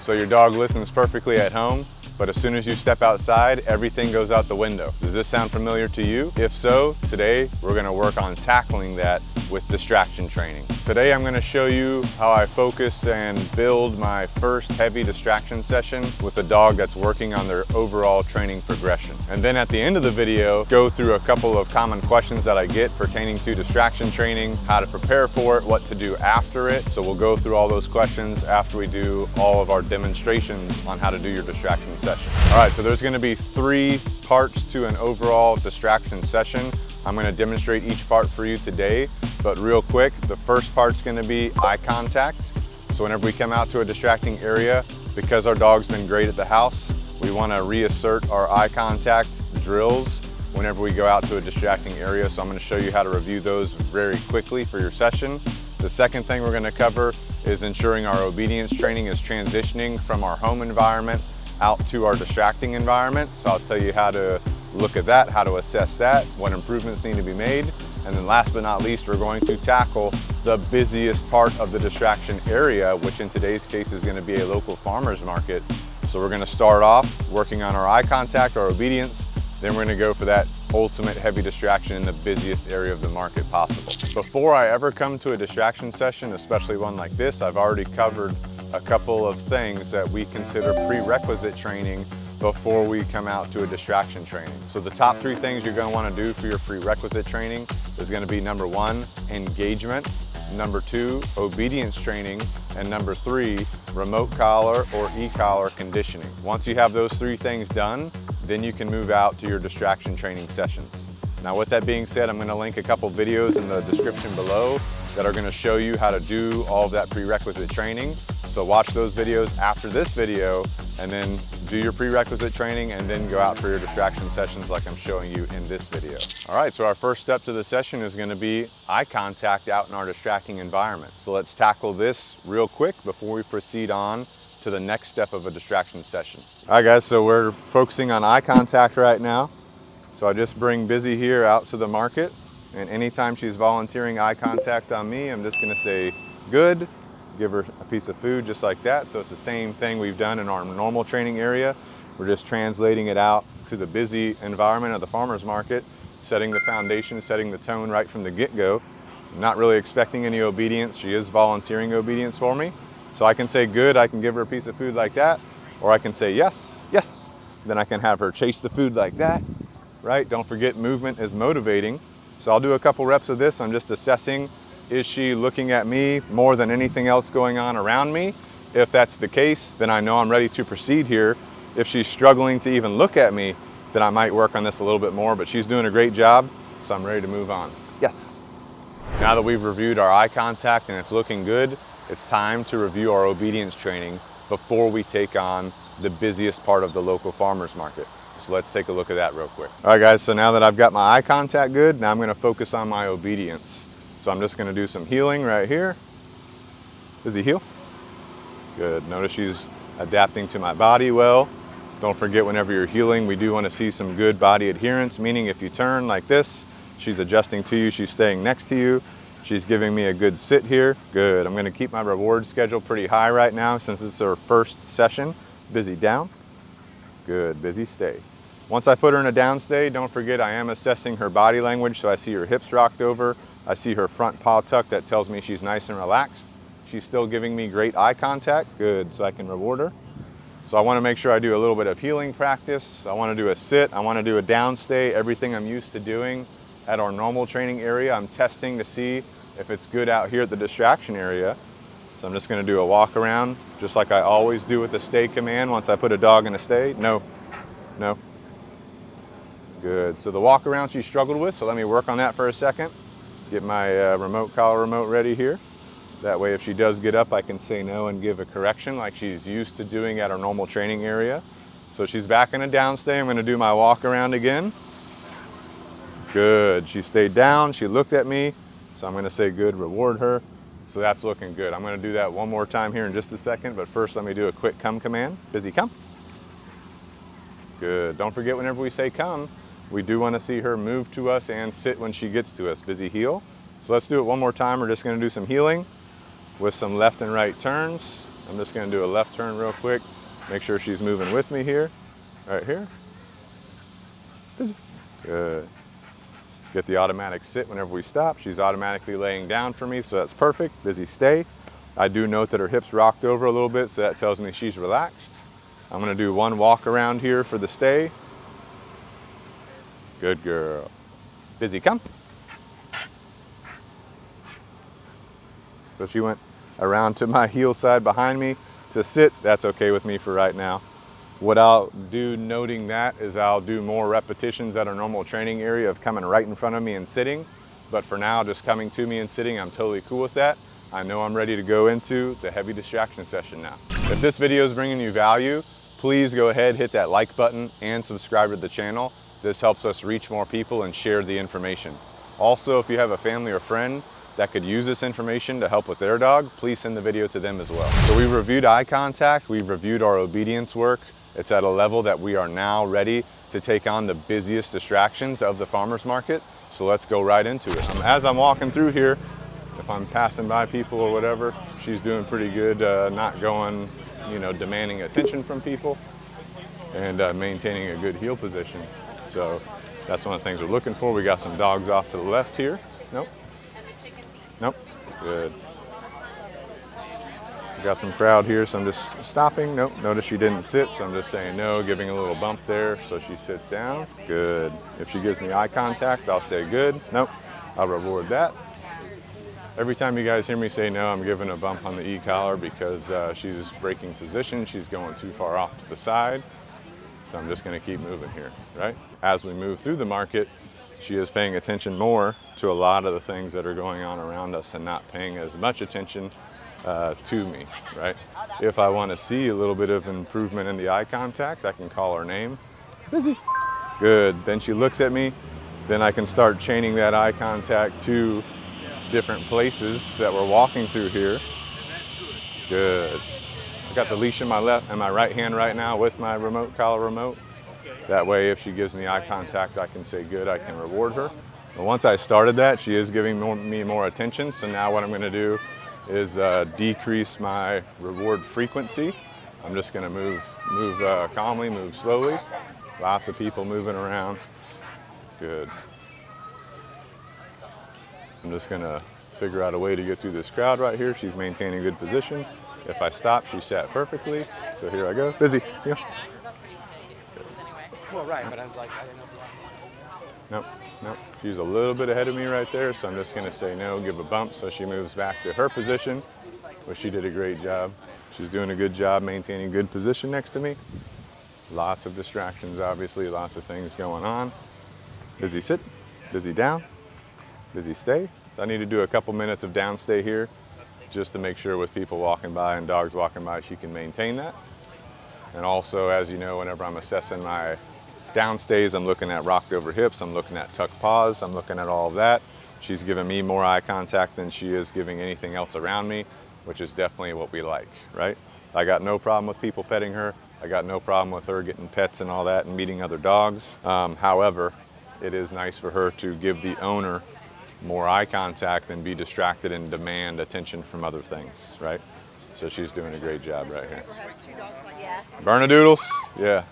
So your dog listens perfectly at home, but as soon as you step outside, everything goes out the window. Does this sound familiar to you? If so, today we're gonna work on tackling that with distraction training. Today I'm going to show you how I focus and build my first heavy distraction session with a dog that's working on their overall training progression. And then at the end of the video, go through a couple of common questions that I get pertaining to distraction training, how to prepare for it, what to do after it. So we'll go through all those questions after we do all of our demonstrations on how to do your distraction session. All right, so there's going to be 3 parts to an overall distraction session. I'm going to demonstrate each part for you today, but real quick, the first part's going to be eye contact. So whenever we come out to a distracting area, because our dog's been great at the house, we want to reassert our eye contact drills whenever we go out to a distracting area. So I'm going to show you how to review those very quickly for your session. The second thing we're going to cover is ensuring our obedience training is transitioning from our home environment out to our distracting environment. So I'll tell you how to look at that, how to assess that, what improvements need to be made. And then last but not least, we're going to tackle the busiest part of the distraction area, which in today's case is going to be a local farmer's market. So we're going to start off working on our eye contact, our obedience, then we're going to go for that ultimate heavy distraction in the busiest area of the market possible. Before I ever come to a distraction session, especially one like this, I've already covered a couple of things that we consider prerequisite training before we come out to a distraction training. So the top 3 things you're going to want to do for your prerequisite training is going to be number 1, engagement, number 2, obedience training, and number 3, remote collar or e-collar conditioning. Once you have those 3 things done, then you can move out to your distraction training sessions. Now with that being said, I'm going to link a couple videos in the description below that are going to show you how to do all of that prerequisite training. So watch those videos after this video and then do your prerequisite training and then go out for your distraction sessions like I'm showing you in this video. All right, so our first step to the session is going to be eye contact out in our distracting environment. So let's tackle this real quick before we proceed on to the next step of a distraction session. All right guys, so we're focusing on eye contact right now. So I just bring Busy here out to the market, and anytime she's volunteering eye contact on me, I'm just going to say good, give her a piece of food just like that. So it's the same thing we've done in our normal training area. We're just translating it out to the busy environment of the farmer's market, setting the foundation, setting the tone right from the get-go. I'm not really expecting any obedience. She is volunteering obedience for me. So I can say good, I can give her a piece of food like that, or I can say yes, yes. Then I can have her chase the food like that, right? Don't forget, movement is motivating. So I'll do a couple reps of this. I'm just assessing, is she looking at me more than anything else going on around me? If that's the case, then I know I'm ready to proceed here. If she's struggling to even look at me, then I might work on this a little bit more, but she's doing a great job, so I'm ready to move on. Yes. Now that we've reviewed our eye contact and it's looking good, it's time to review our obedience training before we take on the busiest part of the local farmer's market. So let's take a look at that real quick. All right guys, so now that I've got my eye contact good, now I'm going to focus on my obedience. So I'm just going to do some heeling right here. Busy, heel. Good. Notice she's adapting to my body well. Don't forget, whenever you're heeling, we do want to see some good body adherence, meaning if you turn like this, she's adjusting to you, she's staying next to you. She's giving me a good sit here. Good. I'm going to keep my reward schedule pretty high right now since it's her first session. Busy, down. Good. Busy, stay. Once I put her in a down stay, don't forget I am assessing her body language. So I see her hips rocked over. I see her front paw tucked. That tells me she's nice and relaxed. She's still giving me great eye contact. Good. So I can reward her. So I want to make sure I do a little bit of heeling practice. I want to do a sit. I want to do a down stay. Everything I'm used to doing at our normal training area, I'm testing to see if it's good out here at the distraction area. So I'm just going to do a walk around, just like I always do with the stay command once I put a dog in a stay. No, no. Good. So the walk around she struggled with, so let me work on that for a second. Get my remote collar remote ready here. That way if she does get up, I can say no and give a correction like she's used to doing at our normal training area. So she's back in a down stay. I'm going to do my walk around again. Good. She stayed down. She looked at me. So I'm going to say good, reward her. So that's looking good. I'm going to do that one more time here in just a second. But first, let me do a quick come command. Busy, come. Good. Don't forget, whenever we say come, we do want to see her move to us and sit when she gets to us. Busy, heel. So let's do it one more time. We're just going to do some heeling with some left and right turns. I'm just gonna do a left turn real quick. Make sure she's moving with me here. Right here. Busy. Good. Get the automatic sit whenever we stop. She's automatically laying down for me, so that's perfect. Busy, stay. I do note that her hips rocked over a little bit, so that tells me she's relaxed. I'm gonna do one walk around here for the stay. Good girl. Busy, come. So she went around to my heel side behind me to sit. That's okay with me for right now. What I'll do noting that is I'll do more repetitions at our normal training area of coming right in front of me and sitting. But for now, just coming to me and sitting, I'm totally cool with that. I know I'm ready to go into the heavy distraction session now. If this video is bringing you value, please go ahead, hit that like button and subscribe to the channel. This helps us reach more people and share the information. Also, if you have a family or friend that could use this information to help with their dog, please send the video to them as well. So we've reviewed eye contact, we've reviewed our obedience work. It's at a level that we are now ready to take on the busiest distractions of the farmer's market. So let's go right into it. As I'm walking through here, if I'm passing by people or whatever, she's doing pretty good, not going, demanding attention from people and maintaining a good heel position. So that's one of the things we're looking for. We got some dogs off to the left here. Nope. Nope. Good. We got some crowd here, so I'm just stopping. Nope. Notice she didn't sit, so I'm just saying no, giving a little bump there so she sits down. Good. If she gives me eye contact, I'll say good. Nope. I'll reward that. Every time you guys hear me say no, I'm giving a bump on the e-collar because she's breaking position. She's going too far off to the side. So I'm just going to keep moving here, right? As we move through the market, she is paying attention more to a lot of the things that are going on around us and not paying as much attention to me, right? If I want to see a little bit of improvement in the eye contact, I can call her name. Busy. Good. Then she looks at me. Then I can start chaining that eye contact to different places that we're walking through here. Good. I got the leash in my left and my right hand right now with my collar remote. That way, if she gives me eye contact, I can say good, I can reward her. But once I started that, she is giving me more attention. So now what I'm gonna do is decrease my reward frequency. I'm just gonna move calmly, move slowly. Lots of people moving around. Good. I'm just gonna figure out a way to get through this crowd right here. She's maintaining a good position. If I stop, she sat perfectly. So here I go. Busy. Yeah. Well, right, but I was like, I didn't know. Nope, nope. She's a little bit ahead of me right there, so I'm just gonna say no, give a bump so she moves back to her position, but she did a great job. She's doing a good job maintaining good position next to me. Lots of distractions, obviously, lots of things going on. Busy sit, busy down, busy stay. So I need to do a couple minutes of down stay here just to make sure with people walking by and dogs walking by, she can maintain that. And also, as you know, whenever I'm assessing my downstays, I'm looking at rocked over hips, I'm looking at tucked paws, I'm looking at all of that. She's giving me more eye contact than she is giving anything else around me, which is definitely what we like, right? I got no problem with people petting her. I got no problem with her getting pets and all that and meeting other dogs. However, it is nice for her to give the owner more eye contact than be distracted and demand attention from other things, right? So she's doing a great job right here. Bernedoodles? Yeah.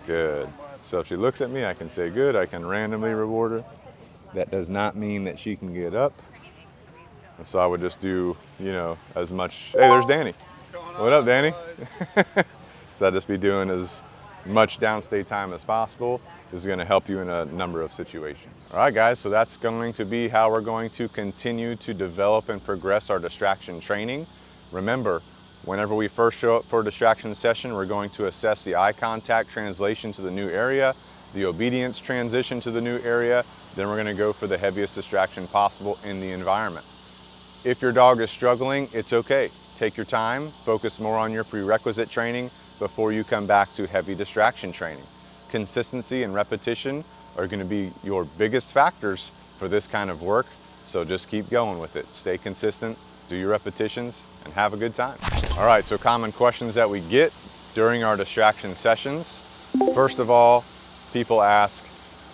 Good. So if she looks at me, I can say good. I can randomly reward her. That does not mean that she can get up. So I would just do, as much. Hey, there's Danny. What up, Danny? So I'd just be doing as much downstay time as possible. This is going to help you in a number of situations. All right, guys, so that's going to be how we're going to continue to develop and progress our distraction training. Remember, whenever we first show up for a distraction session, we're going to assess the eye contact translation to the new area, the obedience transition to the new area, then we're going to go for the heaviest distraction possible in the environment. If your dog is struggling, it's okay. Take your time, focus more on your prerequisite training before you come back to heavy distraction training. Consistency and repetition are going to be your biggest factors for this kind of work, so just keep going with it. Stay consistent, do your repetitions, and have a good time. All right, so common questions that we get during our distraction sessions. First of all, people ask,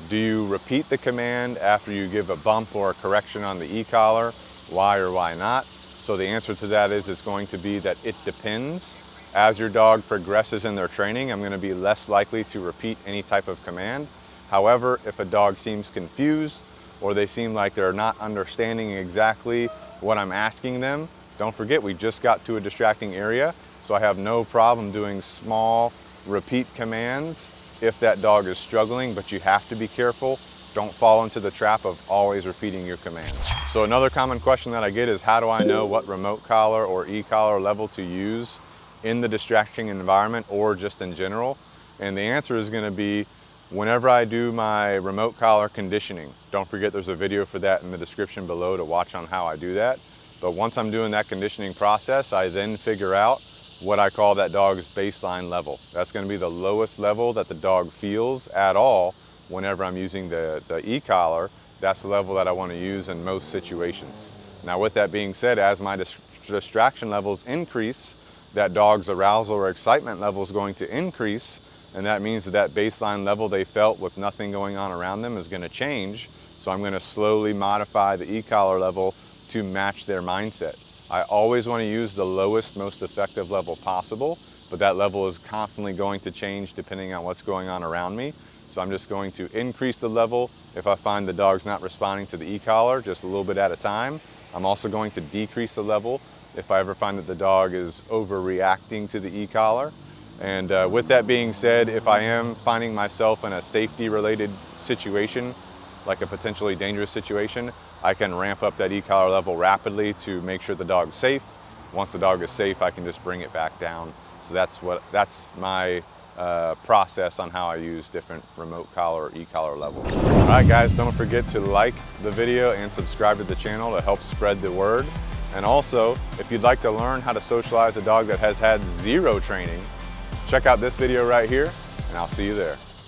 do you repeat the command after you give a bump or a correction on the e-collar? Why or why not? So the answer to that is it's going to be that it depends. As your dog progresses in their training, I'm going to be less likely to repeat any type of command. However, if a dog seems confused or they seem like they're not understanding exactly what I'm asking them, don't forget we just got to a distracting area, so I have no problem doing small repeat commands if that dog is struggling, but you have to be careful. Don't fall into the trap of always repeating your commands. So another common question that I get is, how do I know what remote collar or e-collar level to use in the distracting environment or just in general? And the answer is going to be whenever I do my remote collar conditioning. Don't forget there's a video for that in the description below to watch on how I do that. But once I'm doing that conditioning process, I then figure out what I call that dog's baseline level. That's going to be the lowest level that the dog feels at all whenever I'm using the e-collar. That's the level that I want to use in most situations. Now with that being said, as my distraction levels increase, that dog's arousal or excitement level is going to increase, and that means that that baseline level they felt with nothing going on around them is going to change. So I'm going to slowly modify the e-collar level to match their mindset. I always want to use the lowest, most effective level possible, but that level is constantly going to change depending on what's going on around me. So I'm just going to increase the level if I find the dog's not responding to the e-collar, just a little bit at a time. I'm also going to decrease the level if I ever find that the dog is overreacting to the e-collar. And with that being said, if I am finding myself in a safety-related situation, like a potentially dangerous situation, I can ramp up that e-collar level rapidly to make sure the dog's safe. Once the dog is safe, I can just bring it back down. So that's my process on how I use different remote collar or e-collar levels. All right, guys, don't forget to like the video and subscribe to the channel to help spread the word. And also, if you'd like to learn how to socialize a dog that has had zero training, check out this video right here, and I'll see you there.